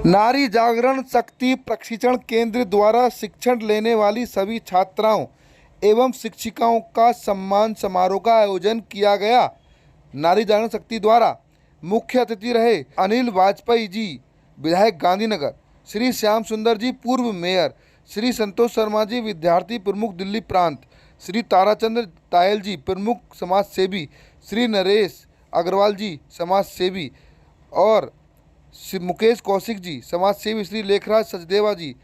नारी जागरण शक्ति प्रशिक्षण केंद्र द्वारा शिक्षण लेने वाली सभी छात्राओं एवं शिक्षिकाओं का सम्मान समारोह का आयोजन किया गया। नारी जागरण शक्ति द्वारा मुख्य अतिथि रहे अनिल वाजपेयी जी, विधायक गांधीनगर, श्री श्याम सुंदर जी, पूर्व मेयर, श्री संतोष शर्मा जी, विद्यार्थी प्रमुख दिल्ली प्रांत, श्री ताराचंद्र तायल जी, प्रमुख समाज सेवी, श्री नरेश अग्रवाल जी, समाज सेवी, और श्री मुकेश कौशिक जी, समाज सेवी, श्री लेखराज सचदेवा जी।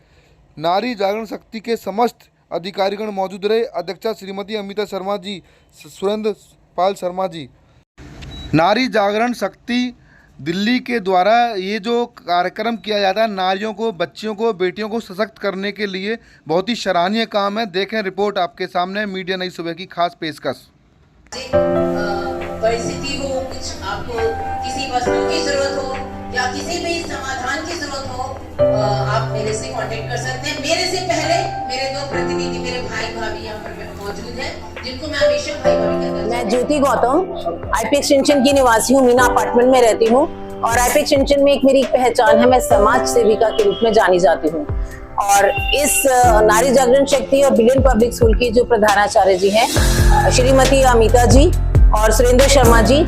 नारी जागरण शक्ति के समस्त अधिकारीगण मौजूद रहे। अध्यक्षा श्रीमती अमिता शर्मा जी, सुरेंद्र पाल शर्मा जी। नारी जागरण शक्ति दिल्ली के द्वारा ये जो कार्यक्रम किया जाता है नारियों को, बच्चियों को, बेटियों को सशक्त करने के लिए बहुत ही सराहनीय काम है। देखें रिपोर्ट आपके सामने, मीडिया नई सुबह की खास पेशकश। परिस्थिति हो, कुछ आपको किसी वस्तु की जरूरत हो या किसी भी समाधान की जरूरत हो, आप मेरे से कांटेक्ट कर सकते हैं। मेरे से पहले मेरे दो प्रतिनिधि, मेरे भाई भाभी यहाँ पर मौजूद हैं, जिनको मैं हमेशा भाई भाभी कहता हूँ। मैं ज्योति गौतम आईपी एक्सटेंशन की निवासी हूँ, मीना अपार्टमेंट में रहती हूँ और आईपी एक्सटेंशन में एक मेरी पहचान है, मैं समाज सेविका के रूप में जानी जाती हूँ। और इस नारी जागरण शक्ति और बिलियन पब्लिक स्कूल की जो प्रधानाचार्य जी हैं, श्रीमती अमिता जी और सुरेंद्र शर्मा जी,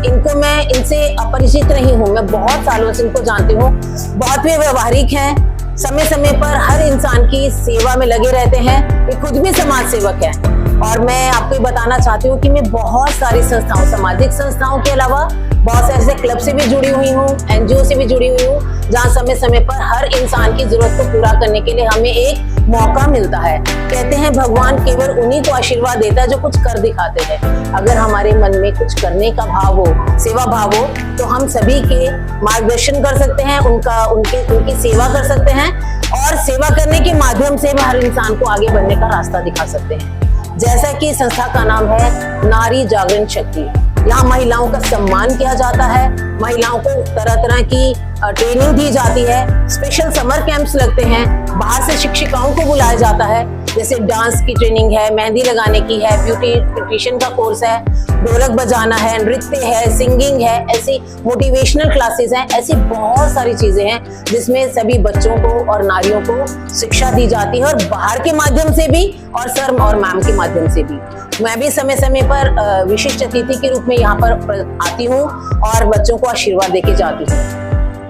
इनसे अपरिचित नहीं हूँ, मैं बहुत सालों से इनको जानती हूँ। बहुत भी व्यवहारिक हैं, समय समय पर हर इंसान की सेवा में लगे रहते हैं, ये खुद भी समाज सेवक हैं। और मैं आपको बताना चाहती हूँ कि मैं बहुत सारी संस्थाओं, सामाजिक संस्थाओं के अलावा बहुत से ऐसे क्लब से भी जुड़ी हुई हूँ, एनजीओ से भी जुड़ी हुई हूँ, जहाँ समय समय पर हर इंसान की जरूरत को पूरा करने के लिए हमें एक मौका मिलता है। कहते हैं भगवान केवल उन्हीं को आशीर्वाद देता है जो कुछ कर दिखाते हैं। अगर हमारे मन में कुछ करने का भाव हो, सेवा भाव हो, तो हम सभी के मार्गदर्शन कर सकते हैं, उनकी सेवा कर सकते हैं और सेवा करने के माध्यम से हर इंसान को आगे बढ़ने का रास्ता दिखा सकते हैं। जैसा कि संस्था का नाम है नारी जागरण शक्ति, यहाँ महिलाओं का सम्मान किया जाता है, महिलाओं को तरह तरह की ट्रेनिंग दी जाती है, स्पेशल समर कैंप्स लगते हैं, बाहर से शिक्षिकाओं को बुलाया जाता है, जैसे डांस की ट्रेनिंग है, मेहंदी लगाने की है, ब्यूटिशियन का कोर्स है, ढोलक बजाना है, नृत्य है, सिंगिंग है, ऐसी मोटिवेशनल क्लासेस हैं। ऐसी बहुत सारी चीजें हैं जिसमें सभी बच्चों को और नारियों को शिक्षा दी जाती है, और बाहर के माध्यम से भी और सर और मैम के माध्यम से भी। मैं भी समय समय पर विशिष्ट अतिथि के रूप में यहाँ पर आती हूँ और बच्चों को आशीर्वाद देके जाती हूँ।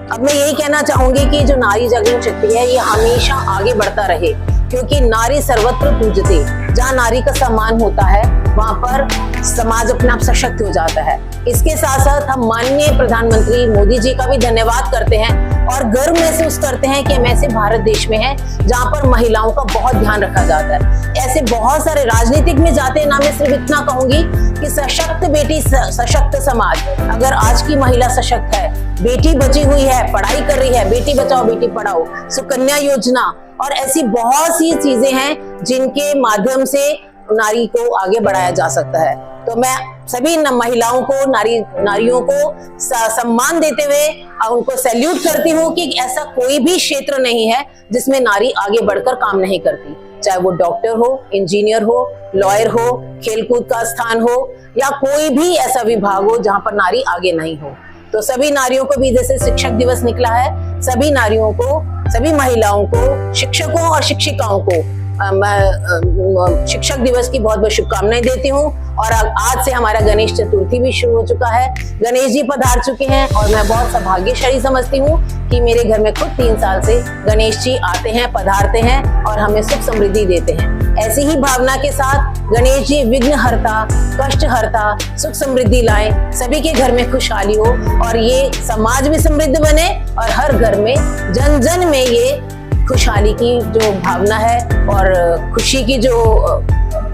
अब मैं यही कहना चाहूंगी कि जो नारी जागरण शक्ति है ये हमेशा आगे बढ़ता रहे, क्योंकि नारी सर्वत्र पूज्यते। जहाँ नारी का सम्मान होता है वहाँ पर समाज अपने आप सशक्त हो जाता है। इसके साथ साथ हम माननीय प्रधानमंत्री मोदी जी का भी धन्यवाद करते हैं और गर्व महसूस करते हैं कि हम ऐसे भारत देश में हैं जहाँ पर महिलाओं का बहुत ध्यान रखा जाता है। ऐसे बहुत सारे राजनीतिक में जाते हैं ना, मैं सिर्फ इतना कहूंगी कि सशक्त बेटी सशक्त समाज। अगर आज की महिला सशक्त है, बेटी बची हुई है, पढ़ाई कर रही है, बेटी बचाओ बेटी पढ़ाओ, सुकन्या योजना और ऐसी बहुत सी चीजें हैं जिनके माध्यम से नारी को आगे बढ़ाया जा सकता है। तो मैं सभी महिलाओं को, नारियों को सम्मान देते हुए उनको सैल्यूट करती हूँ कि ऐसा कोई भी क्षेत्र नहीं है जिसमें नारी आगे बढ़कर काम नहीं करती, चाहे वो डॉक्टर हो, इंजीनियर हो, लॉयर हो, खेलकूद का स्थान हो या कोई भी ऐसा विभाग हो जहाँ पर नारी आगे नहीं हो। तो सभी नारियों को भी, जैसे शिक्षक दिवस निकला है, सभी नारियों को, सभी महिलाओं को, शिक्षकों और शिक्षिकाओं को मैं शिक्षक दिवस की बहुत बहुत शुभकामनाएं देती हूँ। और आज से हमारा गणेश चतुर्थी भी शुरू हो चुका है, गणेश जी पधार चुके हैं और मैं बहुत सौभाग्यशाली समझती हूँ कि मेरे घर में खुद 3 साल से गणेश जी आते हैं, पधारते हैं और हमें सुख समृद्धि देते हैं। ऐसी ही भावना के साथ गणेश जी विघ्न हरता, कष्ट हरता, सुख समृद्धि लाएं, सभी के घर में खुशहाली हो और ये समाज भी समृद्ध बने और हर घर में, जन जन में ये खुशहाली की जो भावना है और खुशी की जो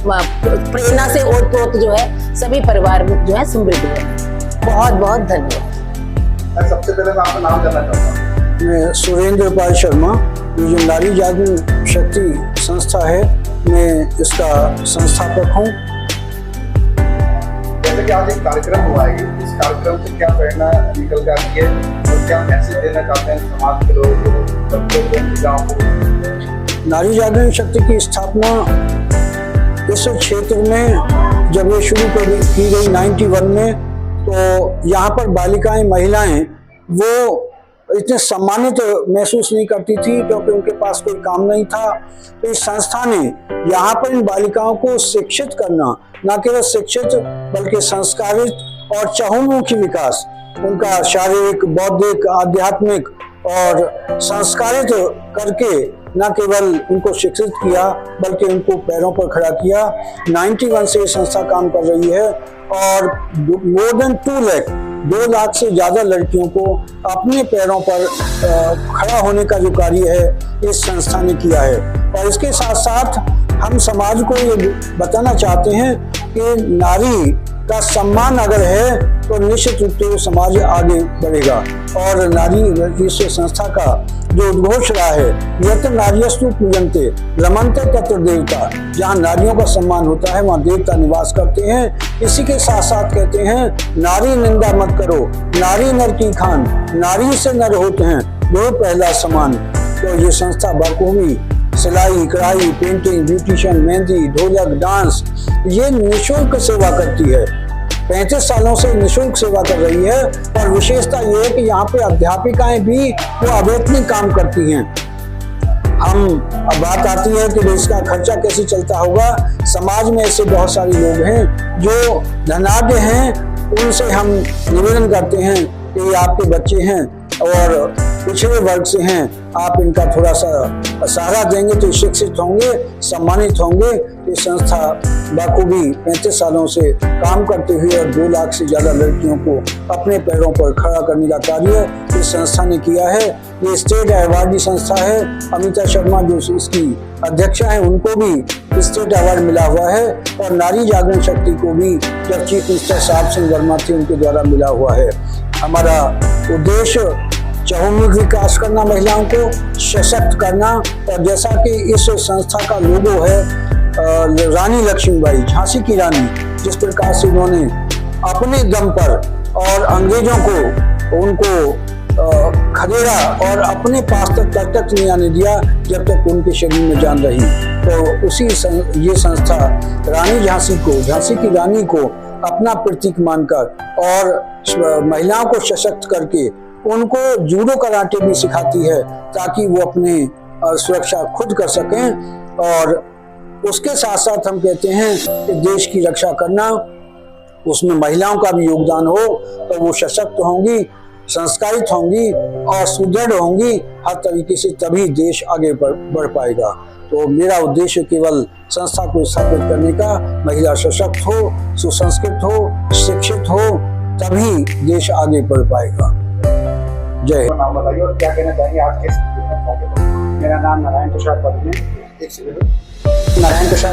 प्रेरणा से ओत-प्रोत जो है सभी परिवार में जो है समृद्ध है। बहुत बहुत धन्यवाद। सबसे पहले मैं आपका नाम जानना चाहता हूँ। मैं सुरेंद्र पाल शर्मा, ये जो नारी जागरण शक्ति संस्था है, मैं इसका संस्थापक हूँ। जैसे कि आज एक कार्यक्रम हुआ है, इस कार्यक्रम से क्या प्रेरणा निकल कर आई है और क्या मैसेज देना चाहते हैं समाज के लोगों को, बच्चों को, महिलाओं को? नारी जागरण शक्ति की स्थापना इस क्षेत्र में जब ये शुरू की गई 91 में, तो यहाँ पर बालिकाएं, महिलाएं वो इतने सम्मानित महसूस नहीं करती थी, क्योंकि उनके पास कोई काम नहीं था। तो इस संस्था ने यहाँ पर इन बालिकाओं को शिक्षित करना, न केवल शिक्षित बल्कि संस्कारित और चहुमुखी विकास, उनका शारीरिक, बौद्धिक, आध्यात्मिक और संस्कारित करके न केवल उनको शिक्षित किया बल्कि उनको पैरों पर खड़ा किया। 91 से ये संस्था काम कर रही है और मोर देन 2 लाख से ज़्यादा लड़कियों को अपने पैरों पर खड़ा होने का जो कार्य है इस संस्था ने किया है। और इसके साथ साथ हम समाज को ये बताना चाहते हैं कि नारी का सम्मान अगर है तो निश्चित रूप से समाज आगे बढ़ेगा। और नारी इस संस्था का जो उद्घोष रहा है, यत्र नार्यस्तु पूजन्ते रमन्ते तत्र देवता, जहाँ नारियों का सम्मान होता है वहाँ देवता निवास करते हैं। इसी के साथ साथ कहते हैं नारी निंदा मत करो, नारी नर की खान, नारी से नर होते हैं दो पहला समान। तो ये संस्था बखूबी सिलाई, कढ़ाई, पेंटिंग, ब्यूटिशियन, मेहंदी, ढोलक, डांस, ये निःशुल्क सेवा करती है। 35 सालों से निःशुल्क सेवा कर रही है। और विशेषता ये है कि यहाँ पे अध्यापिकाएं भी वो अवेतनिक काम करती हैं। अब बात आती है कि इसका खर्चा कैसे चलता होगा। समाज में ऐसे बहुत सारे लोग हैं जो धनाढ्य हैं, उनसे हम निवेदन करते हैं कि आपके बच्चे हैं और पिछड़े वर्ग से हैं, आप इनका थोड़ा सा सहारा देंगे तो शिक्षित होंगे, सम्मानित होंगे। ये संस्था बखूबी 35 सालों से काम करते हुए और 2 लाख से ज़्यादा लड़कियों को अपने पैरों पर खड़ा करने का कार्य इस संस्था ने किया है। ये स्टेट अवार्डी संस्था है। अमिता शर्मा जो इसकी अध्यक्षा है, उनको भी स्टेट अवार्ड मिला हुआ है। और नारी जागरण शक्ति को भी जब चीफ मिनिस्टर साहब सिंह वर्मा थे उनके द्वारा मिला हुआ है। हमारा उद्देश्य चहुमुखी विकास करना, महिलाओं को सशक्त करना। और जैसा कि इस संस्था का लोगो है रानी लक्ष्मीबाई, झांसी की रानी, जिस प्रकार से उन्होंने अपने दम पर और अंग्रेजों को उनको खदेड़ा और अपने पास तक नहीं आने दिया जब तक उनके शरीर में जान रही। तो उसी ये संस्था रानी झांसी की रानी को अपना प्रतीक मानकर और महिलाओं को सशक्त करके उनको जूडो कराटे भी सिखाती है ताकि वो अपने सुरक्षा खुद कर सकें। और उसके साथ साथ हम कहते हैं कि देश की रक्षा करना, उसमें महिलाओं का भी योगदान हो तो वो सशक्त होंगी, संस्कारित होंगी और सुदृढ़ होंगी हर तरीके से, तभी देश आगे बढ़ पाएगा। तो मेरा उद्देश्य केवल संस्था को स्थापित करने का, महिला सशक्त हो, सुसंस्कृत हो, शिक्षित हो, तभी देश आगे बढ़ पाएगा। जय हिंद। नाम बताइए और क्या कहना चाहिए आज के संस्था के बारे में। मेरा नाम नारायण तुषार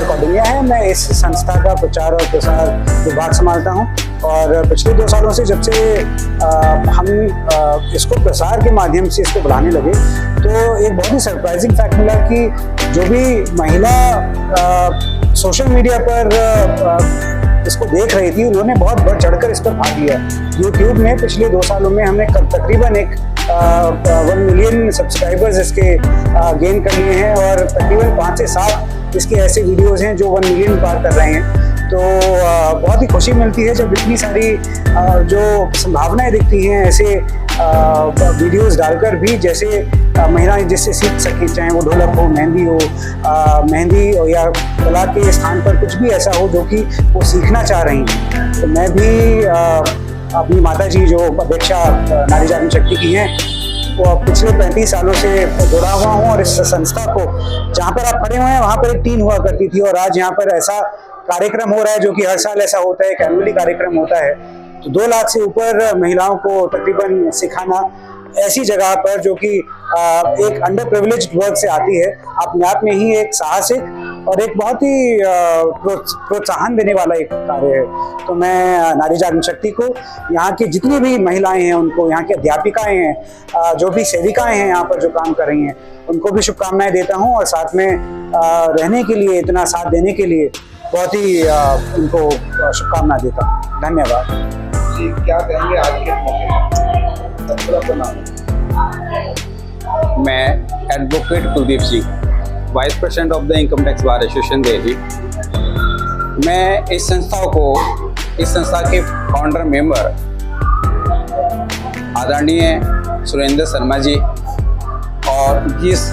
कौंडिन्या है। मैं इस संस्था का प्रचार और प्रसार विभाग संभालता हूं। और पिछले 2 सालों से जब से हम इसको प्रसार के माध्यम से इसको बढ़ाने लगे तो एक बहुत ही सरप्राइजिंग फैक्ट मिला कि जो भी महिला सोशल मीडिया पर इसको देख रही थी, उन्होंने बहुत बढ़ चढ़कर इस पर भाग लिया। यूट्यूब ने पिछले 2 सालों में हमने तकरीबन 1 मिलियन सब्सक्राइबर्स इसके गेन कर लिए हैं और तकरीबन 5 से 7 इसके ऐसे वीडियोस हैं जो 1 मिलियन पार कर रहे हैं। तो बहुत ही खुशी मिलती है जब इतनी सारी जो संभावनाएं दिखती हैं ऐसे वीडियोस डालकर भी, जैसे महिलाएं जिससे सीख सकें, चाहे वो ढोलक हो, मेहंदी हो या कला के स्थान पर कुछ भी ऐसा हो जो कि वो सीखना चाह रही हैं। तो मैं भी अपनी माताजी जो अध्यक्षा नारी जागरण शक्ति की हैं, वो पिछले 35 सालों से जुड़ा हुआ हूँ। और इस संस्था को जहाँ पर आप खड़े हुए हैं वहाँ पर एक टीम हुआ करती थी और आज यहाँ पर ऐसा कार्यक्रम हो रहा है जो कि हर साल ऐसा होता है, एक एनुअली कार्यक्रम होता है। तो 2 लाख से ऊपर महिलाओं को तकरीबन सिखाना ऐसी जगह पर जो कि एक अंडर प्रिविलेज्ड वर्ग से आती है, अपने आप में ही एक साहसिक और एक बहुत ही प्रोत्साहन देने वाला एक कार्य है। तो मैं नारी जागरण शक्ति को, यहाँ की जितनी भी महिलाएं हैं उनको, यहाँ की अध्यापिकाएं हैं, जो भी सेविकाएं हैं यहाँ पर जो काम कर रही हैं, उनको भी शुभकामनाएं देता हूँ। और साथ में रहने के लिए, इतना साथ देने के लिए बहुत ही उनको शुभकामना देता हूँ। धन्यवाद जी। क्या कहेंगे आज के मौके पर? मैं advocate Kuldeep Singh, vice president of the income tax bar association Delhi. मैं इस संस्था के फाउंडर मेंबर आदरणीय सुरेंद्र शर्मा जी, और जिस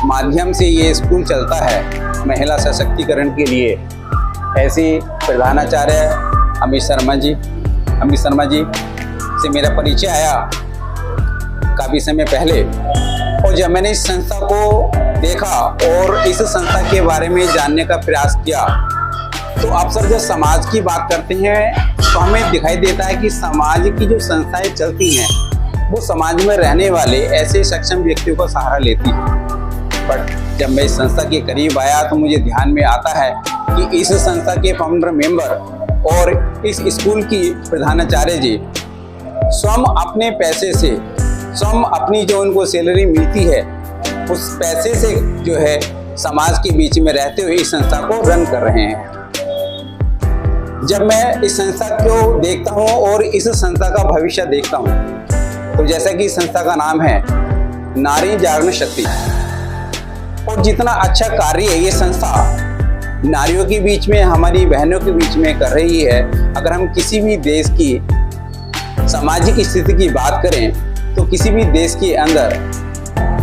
माध्यम से ये स्कूल चलता है महिला सशक्तिकरण के लिए, ऐसे प्रधानाचार्य अमित शर्मा जी से मेरा परिचय आया काफ़ी समय पहले। और जब मैंने इस संस्था को देखा और इस संस्था के बारे में जानने का प्रयास किया, तो अक्सर जब समाज की बात करते हैं तो हमें दिखाई देता है कि समाज की जो संस्थाएं चलती हैं वो समाज में रहने वाले ऐसे सक्षम व्यक्तियों का सहारा लेती हैं। बट जब मैं इस संस्था के करीब आया तो मुझे ध्यान में आता है कि इस संस्था के फाउंडर मेंबर और इस स्कूल की प्रधानाचार्य जी स्वयं अपने पैसे से, स्वयं अपनी जो उनको सैलरी मिलती है उस पैसे से जो है समाज के बीच में रहते हुए इस संस्था को रन कर रहे हैं। जब मैं इस संस्था को देखता हूँ और इस संस्था का भविष्य देखता हूँ, तो जैसा कि इस संस्था का नाम है नारी जागरण शक्ति, और जितना अच्छा कार्य है ये संस्था नारियों के बीच में, हमारी बहनों के बीच में कर रही है। अगर हम किसी भी देश की सामाजिक स्थिति की बात करें तो किसी भी देश के अंदर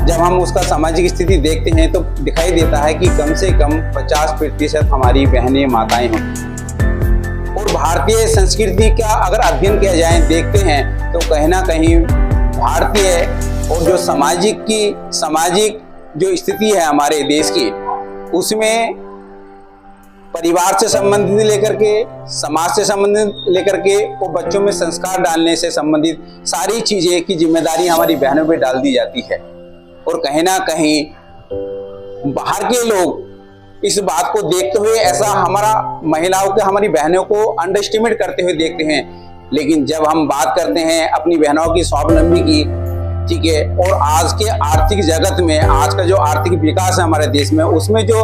जब हम उसका सामाजिक स्थिति देखते हैं तो दिखाई देता है कि कम से कम 50% हमारी बहनें माताएं होती हैं। और भारतीय संस्कृति का अगर अध्ययन किया जाए, देखते हैं तो कहीं ना कहीं भारतीय और जो सामाजिक जो स्थिति है हमारे देश की, उसमें परिवार से संबंधित लेकर के, समाज से संबंधित लेकर के, वो बच्चों में संस्कार डालने से संबंधित सारी चीजें की जिम्मेदारी हमारी बहनों पे डाल दी जाती है। और कहीं ना कहीं बाहर के लोग इस बात को देखते हुए ऐसा हमारा महिलाओं के, हमारी बहनों को अंडर एस्टिमेट करते हुए देखते हैं। लेकिन जब हम बात करते हैं अपनी बहनों की स्वावलंबी की, ठीक है, और आज के आर्थिक जगत में, आज का जो आर्थिक विकास है हमारे देश में, उसमें जो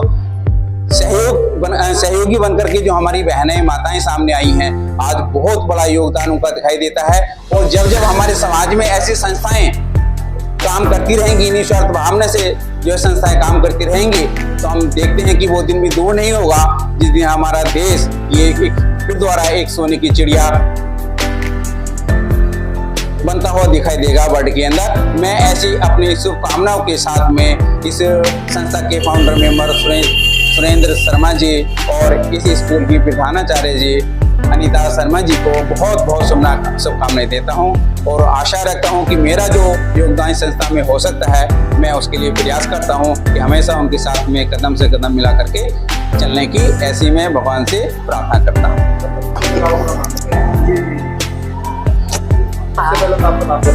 सहयोगी बनकर के जो हमारी बहनें माताएं सामने आई हैं, आज बहुत बड़ा योगदान उनका दिखाई देता है। और जब जब हमारे समाज में ऐसी संस्थाएं काम करती रहेंगी, निस्वार्थ भावना से जो संस्थाएं काम करती रहेंगी, तो हम देखते हैं कि वो दिन भी दूर नहीं होगा जिस दिन हमारा देश ये फिर द्वारा एक सोने की चिड़िया बनता हुआ दिखाई देगा वर्ल्ड के अंदर। मैं ऐसी अपनी शुभकामनाओं के साथ में इस संस्था के फाउंडर मेंबर सुरेंद्र शर्मा जी और इस स्कूल की प्रधानाचार्य जी अनीता शर्मा जी को बहुत बहुत शुभकामनाएं देता हूं, और आशा रखता हूं कि मेरा जो योगदान संस्था में हो सकता है, मैं उसके लिए प्रयास करता हूं कि हमेशा उनके साथ में कदम से कदम मिला करके चलने की ऐसी मैं भगवान से प्रार्थना करता हूं।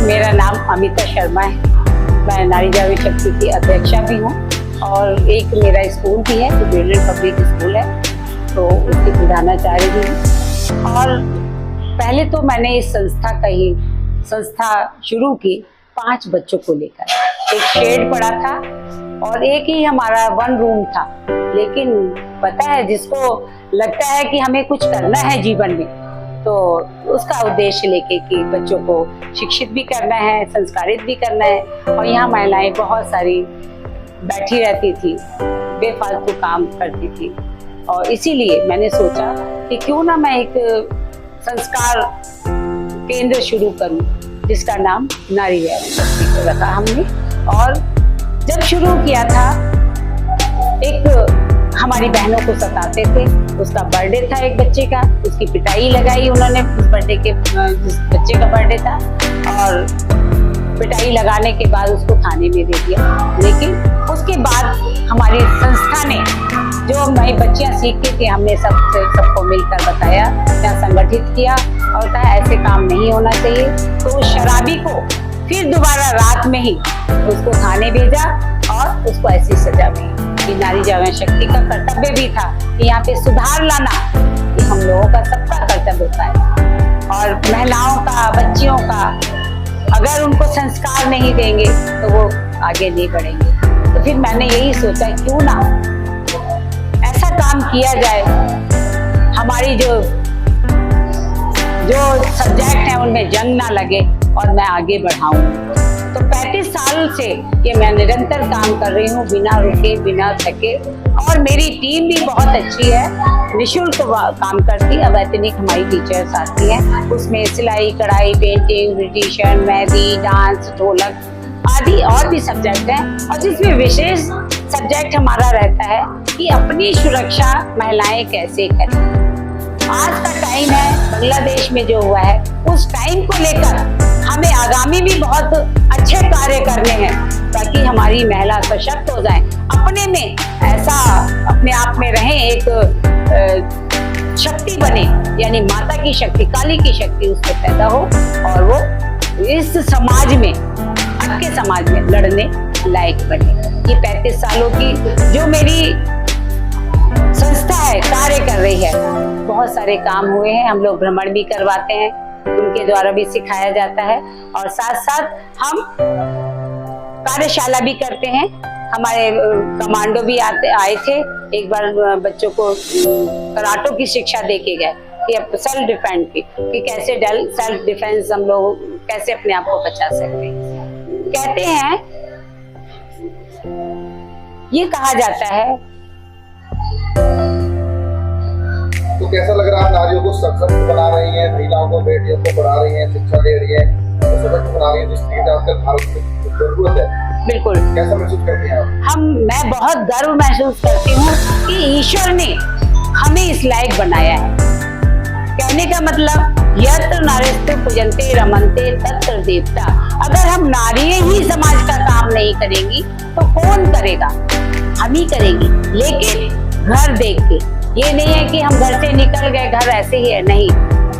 मेरा नाम अमिता शर्मा है। मैं नारी जागरण शक्ति की अध्यक्षा भी हूँ, और एक मेरा स्कूल भी है जो ब्रिलियंट पब्लिक स्कूल है, तो उसकी प्रधानाचार्य भी हूँ। और पहले तो मैंने इस संस्था शुरू की 5 बच्चों को लेकर। एक शेड पड़ा था और एक ही हमारा 1 रूम था। लेकिन पता है, जिसको लगता है कि हमें कुछ करना है जीवन में, तो उसका उद्देश्य लेके कि बच्चों को शिक्षित भी करना है, संस्कारित भी करना है। और यहाँ महिलाएं बहुत सारी बैठी रहती थी, बेफालतू काम करती थी, और इसीलिए मैंने सोचा कि क्यों ना मैं एक संस्कार केंद्र शुरू करूं, जिसका नाम नारी जागरण शक्ति रखा हमने। और जब शुरू किया था, एक हमारी बहनों को सताते थे, उसका बर्थडे था एक बच्चे का, उसकी पिटाई लगाई उन्होंने, उस जिस बच्चे का बर्थडे था, और पिटाई लगाने के बाद उसको थाने में दे दिया। लेकिन उसके बाद हमारी संस्था ने, जो हमारी बच्चियां सीखती थी, हमने सबको मिलकर बताया या संगठित किया और कहा ऐसे काम नहीं होना चाहिए। तो उस शराबी को फिर दोबारा रात में ही उसको थाने भेजा और उसको ऐसी सजा दी। कि नारी जागरण शक्ति का कर्तव्य भी था कि यहाँ पे सुधार लाना, कि हम लोगों का सबका कर्तव्य होता है। और महिलाओं का, बच्चियों का अगर उनको संस्कार नहीं देंगे तो वो आगे नहीं बढ़ेंगे। तो फिर मैंने यही सोचा क्यों ना ऐसा काम किया जाए, हमारी जो सब्जेक्ट है उनमें जंग ना लगे और मैं आगे बढ़ाऊं। तो 35 साल से ये मैं निरंतर काम कर रही हूँ, बिना रुके बिना थके, और मेरी टीम भी बहुत अच्छी है, निःशुल्क काम करती है। अवैतनिक हमारी टीचर्स आती हैं, उसमें सिलाई कढ़ाई, पेंटिंग, ब्यूटिशियन, मेहंदी, डांस, ढोलक आदि और भी सब्जेक्ट हैं। और जिसमें विशेष सब्जेक्ट हमारा रहता है कि अपनी सुरक्षा महिलाएं कैसे करें। आज का टाइम है, बांग्लादेश में जो हुआ है उस टाइम को लेकर हमें आगामी भी बहुत अच्छे कार्य करने हैं ताकि हमारी महिला सशक्त हो जाए, अपने में ऐसा अपने आप में रहें, एक शक्ति बने, यानी माता की शक्ति, काली की शक्ति उसमें पैदा हो और वो इस समाज में, अब के समाज में लड़ने लायक बने। ये 35 सालों की जो मेरी संस्था है कार्य कर रही है, बहुत सारे काम हुए हैं। हम लोग भ्रमण भी करवाते हैं, उनके द्वारा भी सिखाया जाता है और साथ साथ हम कार्यशाला भी करते हैं। हमारे कमांडो भी आए थे, एक बार बच्चों को कराटो की शिक्षा दे के गए कि अब सेल्फ डिफेंस की, कि कैसे सेल्फ डिफेंस हम लोग कैसे अपने आप को बचा सकते हैं। कहते हैं, ये कहा जाता है। तो कैसा लग रहा है, नारियों को सशक्त बना रही हैं, महिलाओं को, बेटियों को पढ़ा रही हैं, शिक्षा दे रही हैं, तो सशक्त बना रही हैं, जिस तरीके से आजकल भारत में जरूरत है। बिल्कुल। कैसा महसूस करती हैं आप? मैं बहुत गर्व महसूस करती हूँ कि ईश्वर ने हमें इस लायक बनाया है। कहने का मतलब, यत्र नारीस्तु पूजन्ते रमन्ते तत्र देवता। अगर हम नारियां ही समाज का काम नहीं करेंगी तो कौन करेगा? हम ही करेंगे, लेकिन घर देख के। ये नहीं है कि हम घर से निकल गए, घर ऐसे ही है, नहीं,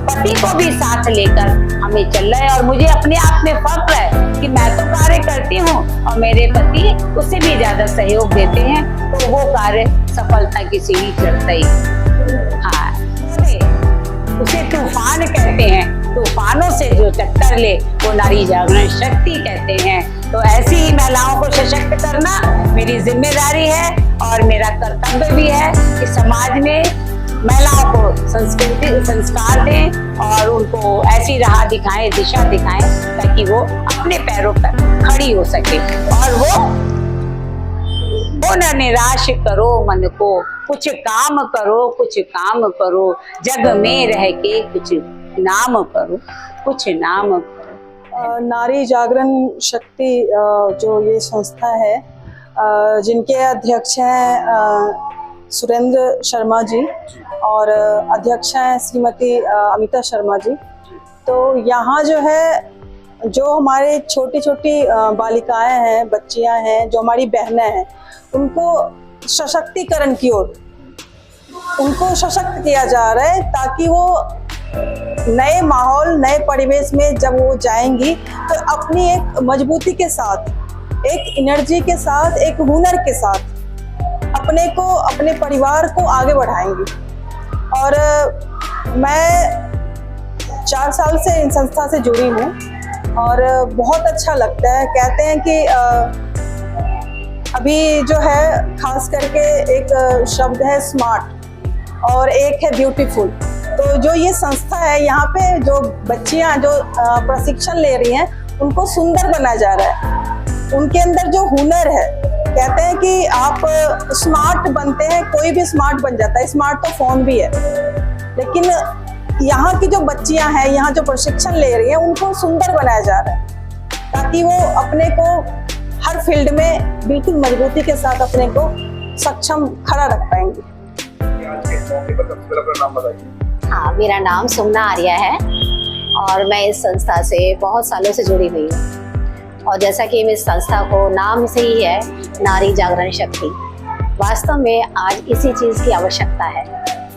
पति को भी साथ लेकर हमें चल रहा है। और मुझे अपने आप में फख्र है कि मैं तो कार्य करती हूँ और मेरे पति उससे भी ज्यादा सहयोग देते हैं, तो वो कार्य सफलता की सीढ़ी चढ़ता ही। हाँ, उसे तूफान कहते हैं, तूफानों से जो टक्कर ले वो नारी जागरण शक्ति कहते हैं। तो ऐसी ही महिलाओं को सशक्त करना मेरी जिम्मेदारी है और मेरा कर्तव्य भी है कि समाज में महिलाओं को संस्कार दें और उनको ऐसी राह दिखाएं, दिशा दिखाएं, ताकि वो अपने पैरों पर खड़ी हो सके। और वो न निराश करो मन को, कुछ काम करो, कुछ काम करो, जग में रह के कुछ नाम करो, कुछ नाम करो। नारी जागरण शक्ति जो ये संस्था है, जिनके अध्यक्ष हैं सुरेंद्र शर्मा जी और अध्यक्ष हैं श्रीमती अमिता शर्मा जी। तो यहाँ जो है, जो हमारे छोटी छोटी बालिकाएं हैं, बच्चियां हैं, जो हमारी बहनें हैं, उनको सशक्तिकरण की ओर उनको सशक्त किया जा रहा है, ताकि वो नए माहौल, नए परिवेश में जब वो जाएंगी तो अपनी एक मजबूती के साथ, एक एनर्जी के साथ, एक हुनर के साथ अपने को, अपने परिवार को आगे बढ़ाएंगी। और मैं 4 साल से इन संस्था से जुड़ी हूँ और बहुत अच्छा लगता है। कहते हैं कि अभी जो है खास करके एक शब्द है स्मार्ट और एक है ब्यूटीफुल। तो जो ये संस्था है, यहाँ पे जो बच्चियाँ जो प्रशिक्षण ले रही हैं, उनको सुंदर बनाया जा रहा है। उनके अंदर जो हुनर है, कहते हैं कि आप स्मार्ट बनते हैं, कोई भी स्मार्ट बन जाता है, स्मार्ट तो फोन भी है, लेकिन यहाँ की जो बच्चियाँ हैं, यहाँ जो प्रशिक्षण ले रही हैं, उनको सुंदर बनाया जा रहा है, ताकि वो अपने को हर फील्ड में बिल्कुल मजबूती के साथ अपने को सक्षम खड़ा रख पाएंगे। हाँ, मेरा नाम सुमना आर्या है और मैं इस संस्था से बहुत सालों से जुड़ी हुई हूँ। और जैसा कि इस संस्था को नाम से ही है, नारी जागरण शक्ति, वास्तव में आज इसी चीज़ की आवश्यकता है।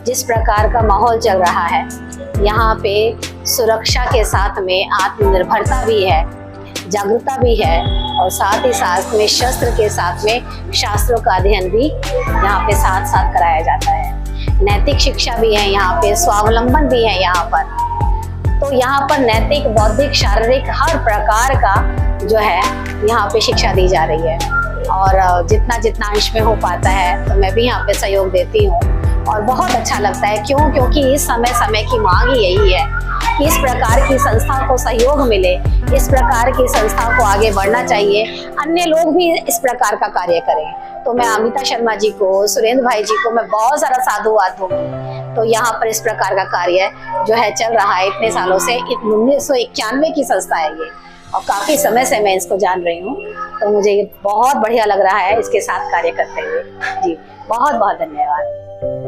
जिस प्रकार का माहौल चल रहा है, यहाँ पे सुरक्षा के साथ में आत्मनिर्भरता भी है, जागरूकता भी है, और साथ ही साथ में शस्त्र के साथ में शास्त्रों का अध्ययन भी यहाँ पे साथ साथ कराया जाता है। नैतिक शिक्षा भी है यहाँ पे, स्वावलंबन भी है यहाँ पर। तो यहाँ पर नैतिक, बौद्धिक, शारीरिक हर प्रकार का जो है यहाँ पे शिक्षा दी जा रही है। और जितना जितना अंश में हो पाता है तो मैं भी यहाँ पे सहयोग देती हूँ और बहुत अच्छा लगता है। क्यों? क्योंकि इस समय की मांग ही यही है कि इस प्रकार की संस्था को सहयोग मिले, इस प्रकार की संस्था को आगे बढ़ना चाहिए, अन्य लोग भी इस प्रकार का कार्य करें। तो मैं अमिता शर्मा जी को, सुरेंद्र भाई जी को मैं बहुत सारा साधुवाद दूंगी। तो यहाँ पर इस प्रकार का कार्य जो है चल रहा है इतने सालों से। 1991 की संस्था है ये और काफी समय से मैं इसको जान रही हूँ, तो मुझे ये बहुत बढ़िया लग रहा है इसके साथ कार्य करते हुए। जी बहुत बहुत धन्यवाद।